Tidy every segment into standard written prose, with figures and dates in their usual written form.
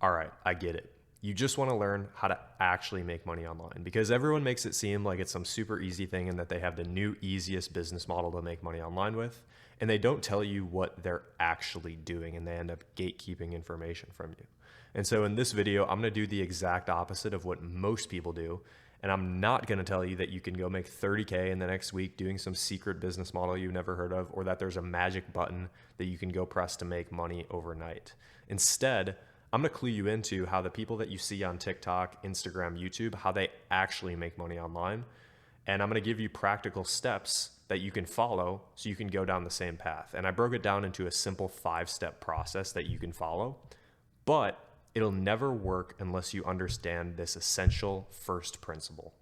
All right, I get it. You just want to learn how to actually make money online because everyone makes it seem like it's some super easy thing and that they have the new easiest business model to make money online with. And they don't tell you what they're actually doing and they end up gatekeeping information from you. And so in this video, I'm going to do the exact opposite of what most people do. And I'm not going to tell you that you can go make 30K in the next week doing some secret business model you've never heard of, or that there's a magic button that you can go press to make money overnight. Instead, I'm going to clue you into how the people that you see on TikTok, Instagram, YouTube, how they actually make money online. And I'm going to give you practical steps that you can follow so you can go down the same path. And I broke it down into a simple 5-step process that you can follow, but it'll never work unless you understand this essential first principle.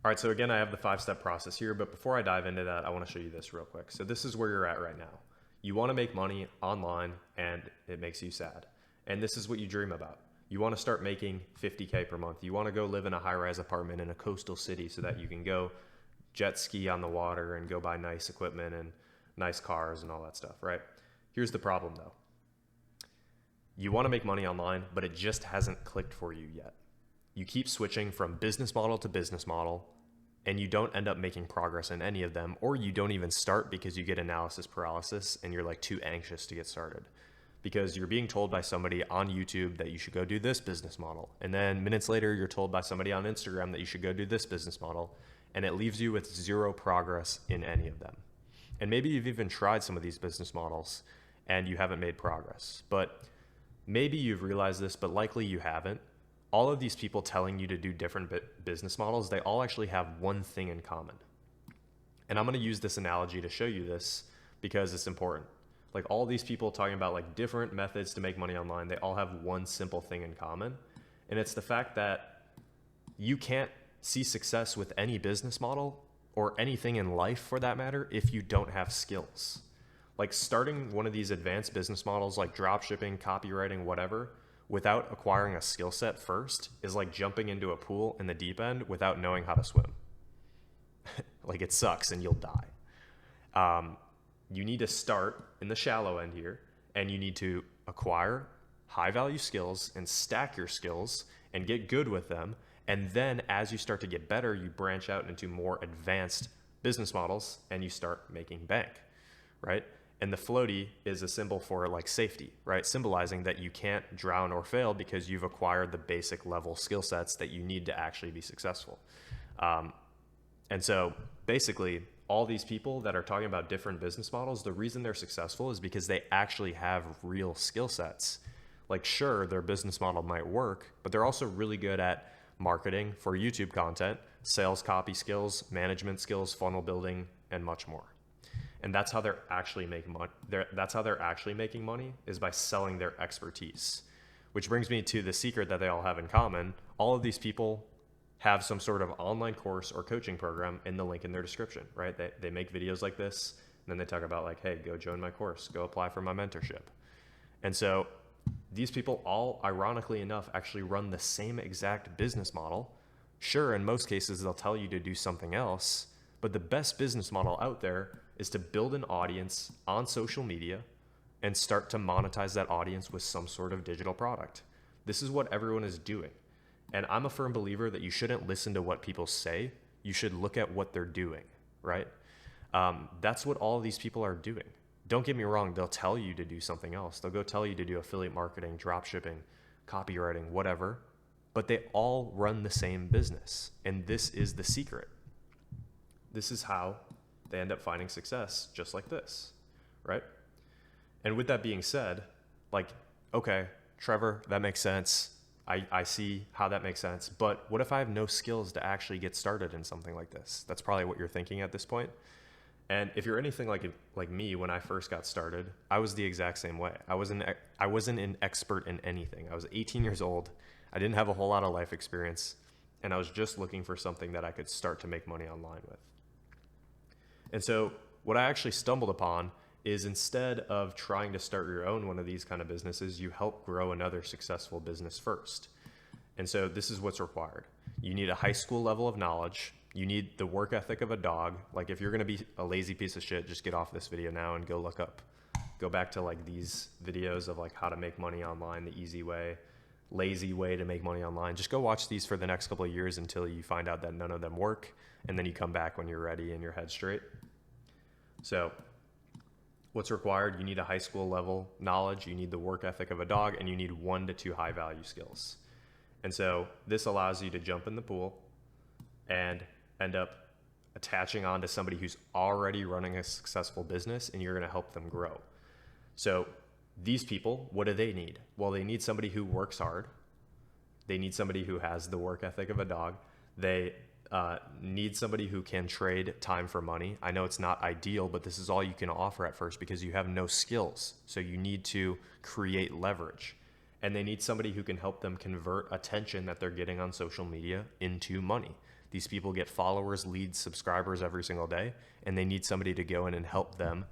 All right, so again, I have the 5-step process here, but before I dive into that, I want to show you this real quick. So this is where you're at right now. You want to make money online and it makes you sad. And this is what you dream about. You want to start making 50K per month. You want to go live in a high-rise apartment in a coastal city so that you can go jet ski on the water and go buy nice equipment and nice cars and all that stuff, right? Here's the problem though. You want to make money online, but it just hasn't clicked for you yet. You keep switching from business model to business model, and you don't end up making progress in any of them, or you don't even start because you get analysis paralysis and you're like too anxious to get started. Because you're being told by somebody on YouTube that you should go do this business model. And then minutes later, you're told by somebody on Instagram that you should go do this business model. And it leaves you with zero progress in any of them. And maybe you've even tried some of these business models and you haven't made progress. But maybe you've realized this, but likely you haven't. All of these people telling you to do different business models, they all actually have one thing in common. And I'm going to use this analogy to show you this because it's important. Like all these people talking about like different methods to make money online, they all have one simple thing in common. And it's the fact that you can't see success with any business model or anything in life for that matter if you don't have skills. Like starting one of these advanced business models like dropshipping, copywriting, whatever, without acquiring a skill set first is like jumping into a pool in the deep end without knowing how to swim. Like it sucks and you'll die. You need to start in the shallow end here, and you need to acquire high value skills and stack your skills and get good with them. And then as you start to get better, you branch out into more advanced business models and you start making bank, right? And the floaty is a symbol for like safety, right? Symbolizing that you can't drown or fail because you've acquired the basic level skill sets that you need to actually be successful. And so basically all these people that are talking about different business models, the reason they're successful is because they actually have real skill sets. Like sure, their business model might work, but they're also really good at marketing for YouTube content, sales copy skills, management skills, funnel building, and much more. And that's how they're actually making money. That's how they're actually making money is by selling their expertise, which brings me to the secret that they all have in common. All of these people have some sort of online course or coaching program in the link in their description, right? They make videos like this, and then they talk about like, hey, go join my course, go apply for my mentorship. And so these people all, ironically enough, actually run the same exact business model. Sure, in most cases, they'll tell you to do something else, but the best business model out there is to build an audience on social media and start to monetize that audience with some sort of digital product. This is what everyone is doing. And I'm a firm believer that you shouldn't listen to what people say. You should look at what they're doing, right? That's what all of these people are doing. Don't get me wrong. They'll tell you to do something else. They'll go tell you to do affiliate marketing, drop shipping, copywriting, whatever, but they all run the same business. And this is the secret. This is how they end up finding success just like this, right? And with that being said, like, okay, Trevor, that makes sense. I see how that makes sense, but what if I have no skills to actually get started in something like this? That's probably what you're thinking at this point. And if you're anything like me, when I first got started, I was the exact same way. I wasn't an expert in anything. I was 18 years old. I didn't have a whole lot of life experience, and I was just looking for something that I could start to make money online with. And so what I actually stumbled upon is instead of trying to start your own one of these kind of businesses, you help grow another successful business first. And so this is what's required. You need a high school level of knowledge. You need the work ethic of a dog. Like if you're going to be a lazy piece of shit, just get off this video now and go back to like these videos of like how to make money online the easy way. lazy way to make money online, just go watch these for the next couple of years until you find out that none of them work. And then you come back when you're ready and your head's straight. So what's required? You need a high school level knowledge, you need the work ethic of a dog, and you need 1 to 2 high value skills. And so this allows you to jump in the pool and end up attaching on to somebody who's already running a successful business, and you're going to help them grow. So these people, what do they need? Well, they need somebody who works hard. They need somebody who has the work ethic of a dog. They need somebody who can trade time for money. I know it's not ideal, but this is all you can offer at first because you have no skills. So you need to create leverage. And they need somebody who can help them convert attention that they're getting on social media into money. These people get followers, leads, subscribers every single day, and they need somebody to go in and help them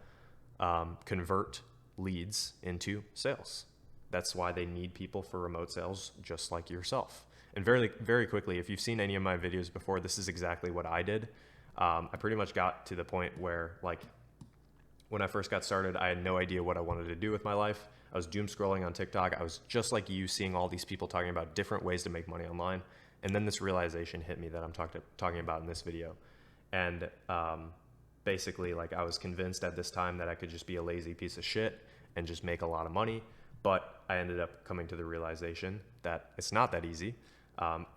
convert leads into sales. That's why they need people for remote sales just like yourself. And very, very quickly, if you've seen any of my videos before, this is exactly what I did. I pretty much got to the point where, like, when I first got started, I had no idea what I wanted to do with my life. I was doom scrolling on TikTok. I was just like you, seeing all these people talking about different ways to make money online. And then this realization hit me that I'm talking about in this video. And basically, like, I was convinced at this time that I could just be a lazy piece of shit and just make a lot of money. But I ended up coming to the realization that it's not that easy.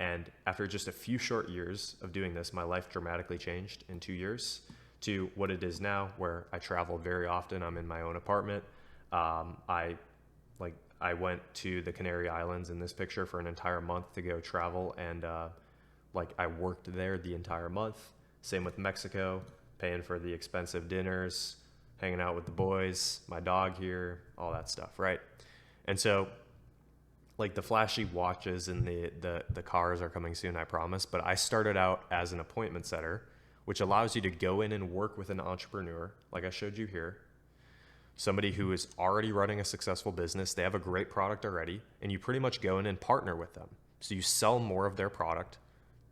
And after just a few short years of doing this, my life dramatically changed in 2 years to what it is now, where I travel very often. I'm in my own apartment. I went to the Canary Islands in this picture for an entire month to go travel, and I worked there the entire month. Same with Mexico, paying for the expensive dinners, hanging out with the boys, my dog here, all that stuff, right? And so, like, the flashy watches and the cars are coming soon, I promise. But I started out as an appointment setter, which allows you to go in and work with an entrepreneur, like I showed you here. Somebody who is already running a successful business. They have a great product already, and you pretty much go in and partner with them. So you sell more of their product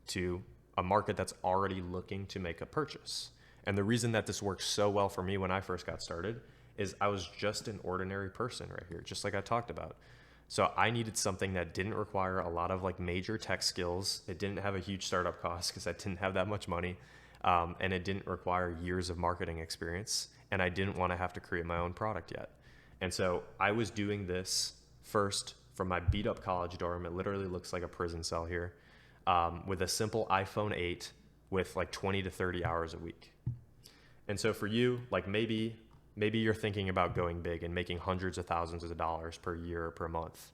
to a market that's already looking to make a purchase. And the reason that this worked so well for me when I first got started is I was just an ordinary person right here, just like I talked about. So I needed something that didn't require a lot of like major tech skills. It didn't have a huge startup cost because I didn't have that much money. And it didn't require years of marketing experience. And I didn't want to have to create my own product yet. And so I was doing this first from my beat up college dorm. It literally looks like a prison cell here, with a simple iPhone 8 with like 20 to 30 hours a week. And so for you, like maybe you're thinking about going big and making hundreds of thousands of dollars per year or per month.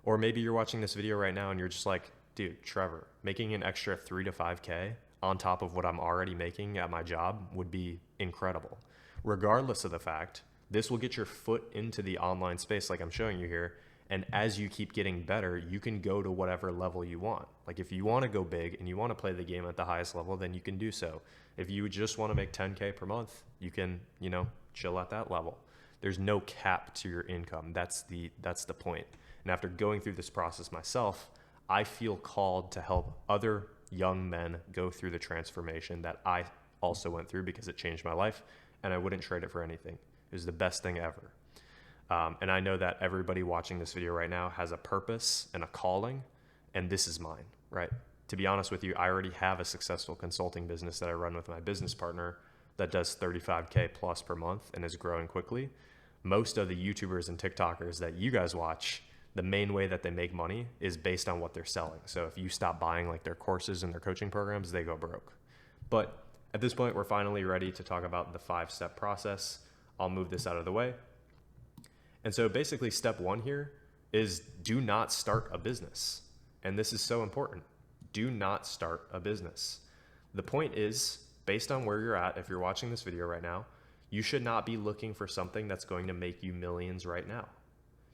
Or maybe you're watching this video right now and you're just like, dude, Trevor, making an extra 3 to 5K on top of what I'm already making at my job would be incredible. Regardless of the fact, this will get your foot into the online space like I'm showing you here. And as you keep getting better, you can go to whatever level you want. Like if you want to go big and you want to play the game at the highest level, then you can do so. If you just want to make 10K per month, you can, chill at that level. There's no cap to your income. That's the point. And after going through this process myself, I feel called to help other young men go through the transformation that I also went through because it changed my life, and I wouldn't trade it for anything. It was the best thing ever. And I know that everybody watching this video right now has a purpose and a calling, and this is mine, right? To be honest with you, I already have a successful consulting business that I run with my business partner that does 35K plus per month and is growing quickly. Most of the YouTubers and TikTokers that you guys watch, the main way that they make money is based on what they're selling. So if you stop buying like their courses and their coaching programs, they go broke. But at this point, we're finally ready to talk about the 5-step process. I'll move this out of the way. And so basically step 1 here is do not start a business. And this is so important. Do not start a business. The point is, based on where you're at, if you're watching this video right now, you should not be looking for something that's going to make you millions right now.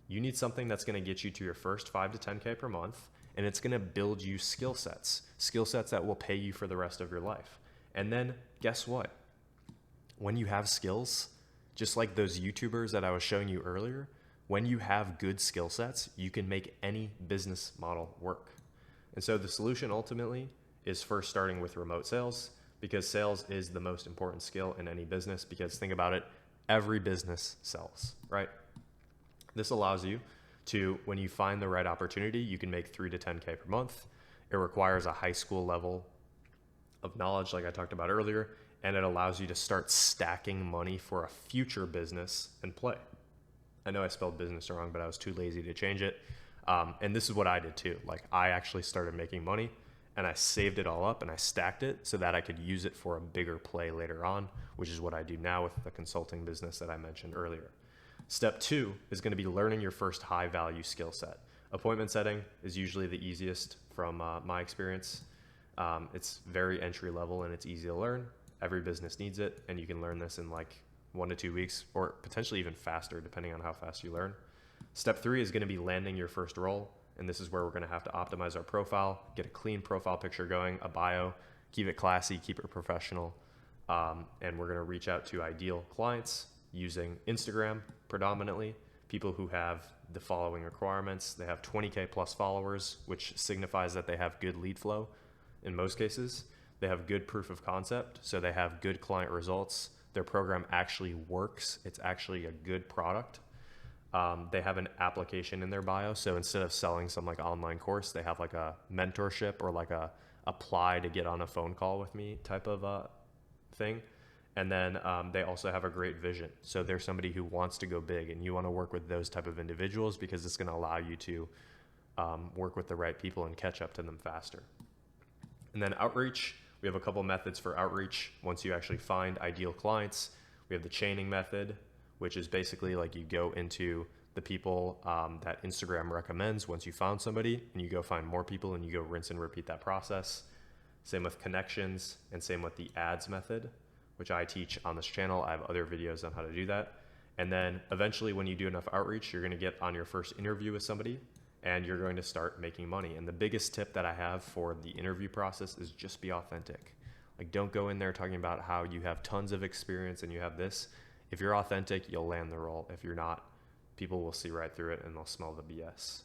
You need something that's going to get you to your first 5 to 10K per month, and it's going to build you skill sets that will pay you for the rest of your life. And then guess what? When you have skills, just like those YouTubers that I was showing you earlier, when you have good skill sets, you can make any business model work. And so the solution ultimately is first starting with remote sales, because sales is the most important skill in any business, because think about it, every business sells, right? This allows you to when you find the right opportunity, you can make 3 to 10K per month. It requires a high school level of knowledge, like I talked about earlier, and it allows you to start stacking money for a future business and play. I know I spelled business wrong, but I was too lazy to change it. And this is what I did too. Like, I actually started making money and I saved it all up and I stacked it so that I could use it for a bigger play later on, which is what I do now with the consulting business that I mentioned earlier. Step 2 is going to be learning your first high value skill set. Appointment setting is usually the easiest from my experience. It's very entry level and it's easy to learn. Every business needs it, and you can learn this in like 1 to 2 weeks, or potentially even faster depending on how fast you learn. Step 3 is going to be landing your first role, and this is where we're going to have to optimize our profile, get a clean profile picture going, a bio, keep it classy, keep it professional, and we're going to reach out to ideal clients using Instagram predominantly, people who have the following requirements. They have 20K plus followers, which signifies that they have good lead flow in most cases. They have good proof of concept, so they have good client results. Their program actually works. It's actually a good product. They have an application in their bio. So instead of selling some like online course, they have like a mentorship or like a apply to get on a phone call with me type of thing. And then they also have a great vision. So they're somebody who wants to go big, and you want to work with those type of individuals because it's going to allow you to work with the right people and catch up to them faster. And then outreach. We have a couple methods for outreach. Once you actually find ideal clients, we have the chaining method, which is basically like you go into the people that Instagram recommends once you found somebody, and you go find more people and you go rinse and repeat that process. Same with connections, and same with the ads method, which I teach on this channel. I have other videos on how to do that. And then eventually when you do enough outreach, you're going to get on your first interview with somebody and you're going to start making money. And the biggest tip that I have for the interview process is just be authentic. Like, don't go in there talking about how you have tons of experience and you have this. If you're authentic, you'll land the role. If you're not, people will see right through it and they'll smell the BS.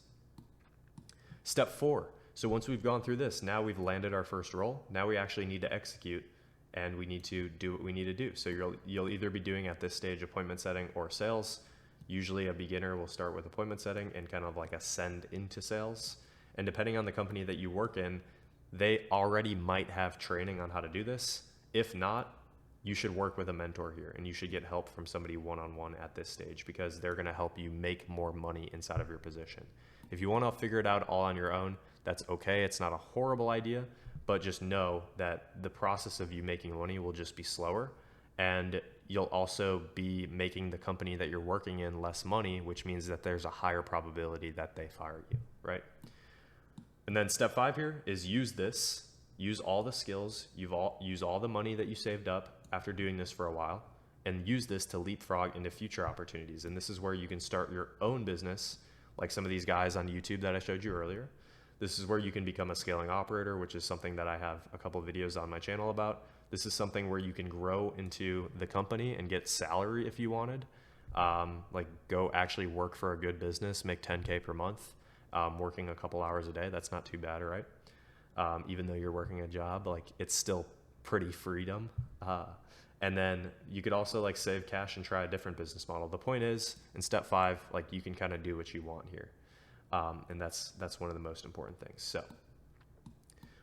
Step 4. So once we've gone through this, now we've landed our first role. Now we actually need to execute, and we need to do what we need to do. So you'll either be doing at this stage appointment setting or sales. Usually a beginner will start with appointment setting and kind of like ascend into sales. And depending on the company that you work in, they already might have training on how to do this. If not, you should work with a mentor here, and you should get help from somebody one-on-one at this stage, because they're going to help you make more money inside of your position. If you want to figure it out all on your own, that's okay. It's not a horrible idea, but just know that the process of you making money will just be slower, and you'll also be making the company that you're working in less money, which means that there's a higher probability that they fire you, right? And then step 5 here is use this. Use all the skills, use all the money that you saved up after doing this for a while, and use this to leapfrog into future opportunities. And this is where you can start your own business, like some of these guys on YouTube that I showed you earlier. This is where you can become a scaling operator, which is something that I have a couple of videos on my channel about. This is something where you can grow into the company and get salary if you wanted. Like, go actually work for a good business, make 10K per month, working a couple hours a day. That's not too bad, right? Even though you're working a job, like, it's still pretty freedom. And then you could also like save cash and try a different business model. The point is, in step 5, like, you can kind of do what you want here. And that's one of the most important things. So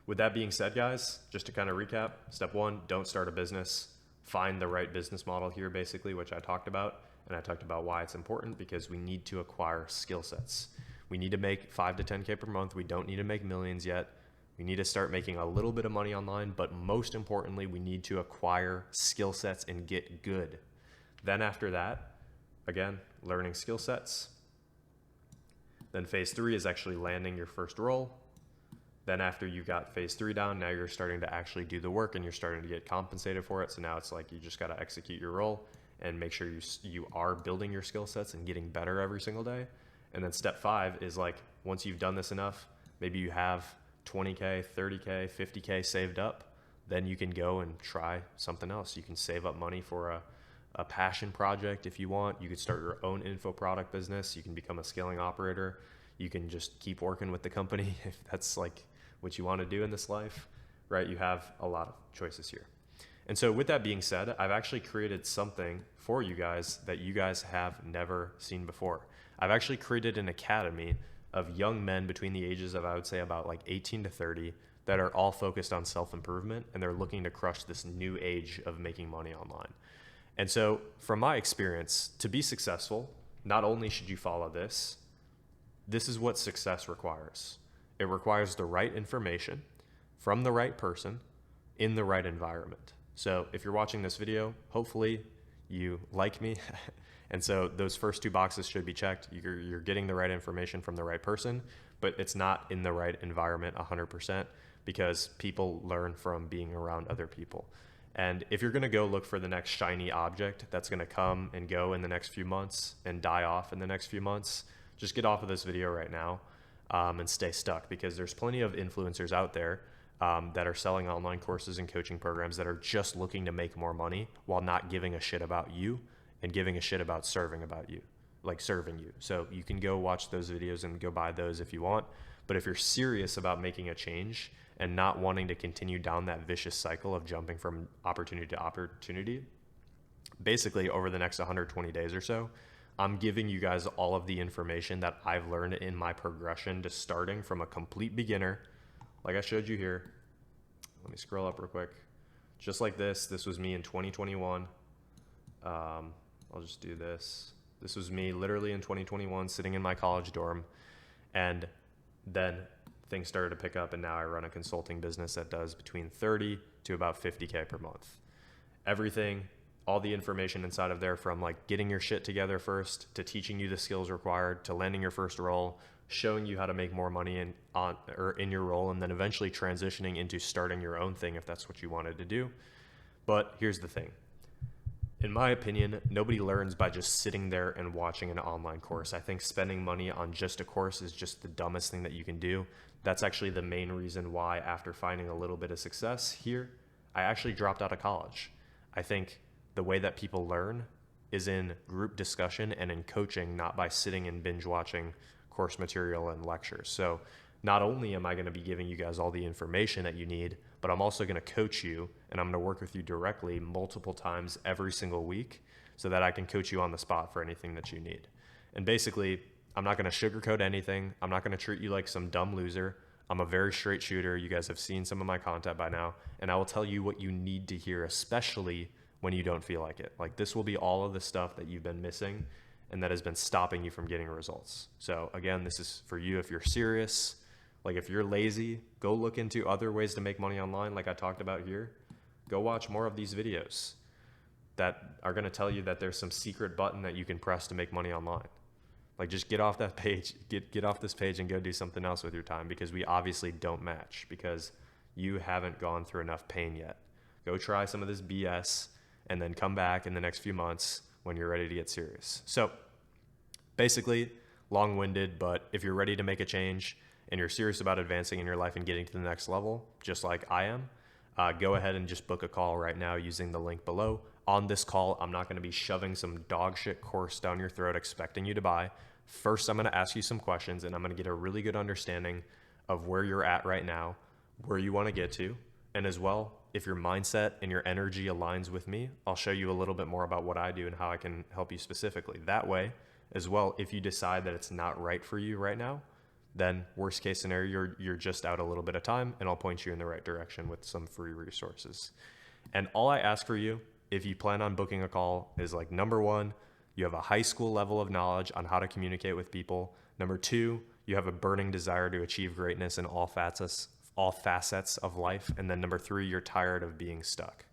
with that being said, guys, just to kind of recap, step 1, don't start a business. Find the right business model here, basically, which I talked about. And I talked about why it's important, because we need to acquire skill sets. We need to make 5 to 10K per month. We don't need to make millions yet. We need to start making a little bit of money online, but most importantly, we need to acquire skill sets and get good. Then after that, again, learning skill sets. Then phase 3 is actually landing your first role. Then after you got phase 3 down, now you're starting to actually do the work and you're starting to get compensated for it. So now it's like you just got to execute your role and make sure you are building your skill sets and getting better every single day. And then step 5 is like, once you've done this enough, maybe you have 20K, 30K, 50K saved up, then you can go and try something else. You can save up money for a passion project if you want. You could start your own info product business. You can become a scaling operator. You can just keep working with the company if that's like what you want to do in this life, right? You have a lot of choices here. And so with that being said, I've actually created something for you guys that you guys have never seen before. I've actually created an academy of young men between the ages of, I would say, about like 18 to 30 that are all focused on self-improvement, and they're looking to crush this new age of making money online. And so from my experience, to be successful, not only should you follow this, this is what success requires. It requires the right information from the right person in the right environment. So if you're watching this video, hopefully you like me. And so those first two boxes should be checked. You're getting the right information from the right person, but it's not in the right environment 100%, because people learn from being around other people. And if you're going to go look for the next shiny object that's going to come and go in the next few months and die off in the next few months, just get off of this video right now and stay stuck, because there's plenty of influencers out there that are selling online courses and coaching programs that are just looking to make more money while not giving a shit about you and giving a shit about serving you. So you can go watch those videos and go buy those if you want. But if you're serious about making a change and not wanting to continue down that vicious cycle of jumping from opportunity to opportunity, basically over the next 120 days or so, I'm giving you guys all of the information that I've learned in my progression to starting from a complete beginner, like I showed you here. Let me scroll up real quick. Just like this. This was me in 2021. I'll just do this. This was me literally in 2021 sitting in my college dorm, and then things started to pick up, and now I run a consulting business that does between 30 to about 50K per month. Everything, all the information inside of there, from like getting your shit together first, to teaching you the skills required, to landing your first role, showing you how to make more money in your role, and then eventually transitioning into starting your own thing if that's what you wanted to do. But here's the thing. In my opinion, nobody learns by just sitting there and watching an online course. I think spending money on just a course is just the dumbest thing that you can do. That's actually the main reason why, after finding a little bit of success here, I actually dropped out of college. I think the way that people learn is in group discussion and in coaching, not by sitting and binge watching course material and lectures. So not only am I going to be giving you guys all the information that you need, but I'm also going to coach you, and I'm going to work with you directly multiple times every single week so that I can coach you on the spot for anything that you need. And basically, I'm not going to sugarcoat anything. I'm not going to treat you like some dumb loser. I'm a very straight shooter. You guys have seen some of my content by now, and I will tell you what you need to hear, especially when you don't feel like it. Like, this will be all of the stuff that you've been missing and that has been stopping you from getting results. So again, this is for you if you're serious. Like, if you're lazy, go look into other ways to make money online like I talked about here. Go watch more of these videos that are going to tell you that there's some secret button that you can press to make money online. Like, just get off that page, get off this page and go do something else with your time, because we obviously don't match, because you haven't gone through enough pain yet. Go try some of this BS and then come back in the next few months when you're ready to get serious. So basically, long-winded, but if you're ready to make a change and you're serious about advancing in your life and getting to the next level, just like I am, go ahead and just book a call right now using the link below. On this call, I'm not going to be shoving some dog shit course down your throat expecting you to buy. First, I'm going to ask you some questions, and I'm going to get a really good understanding of where you're at right now, where you want to get to, and as well, if your mindset and your energy aligns with me, I'll show you a little bit more about what I do and how I can help you specifically. That way, as well, if you decide that it's not right for you right now, then worst case scenario, you're just out a little bit of time, and I'll point you in the right direction with some free resources. And all I ask for you, if you plan on booking a call, is like, number one, you have a high school level of knowledge on how to communicate with people. Number two, you have a burning desire to achieve greatness in all facets of life. And then number three, you're tired of being stuck.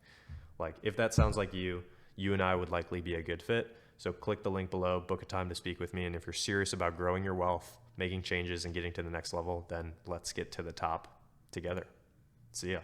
Like, if that sounds like you and I would likely be a good fit. So click the link below, book a time to speak with me. And if you're serious about growing your wealth, making changes, and getting to the next level, then let's get to the top together. See ya.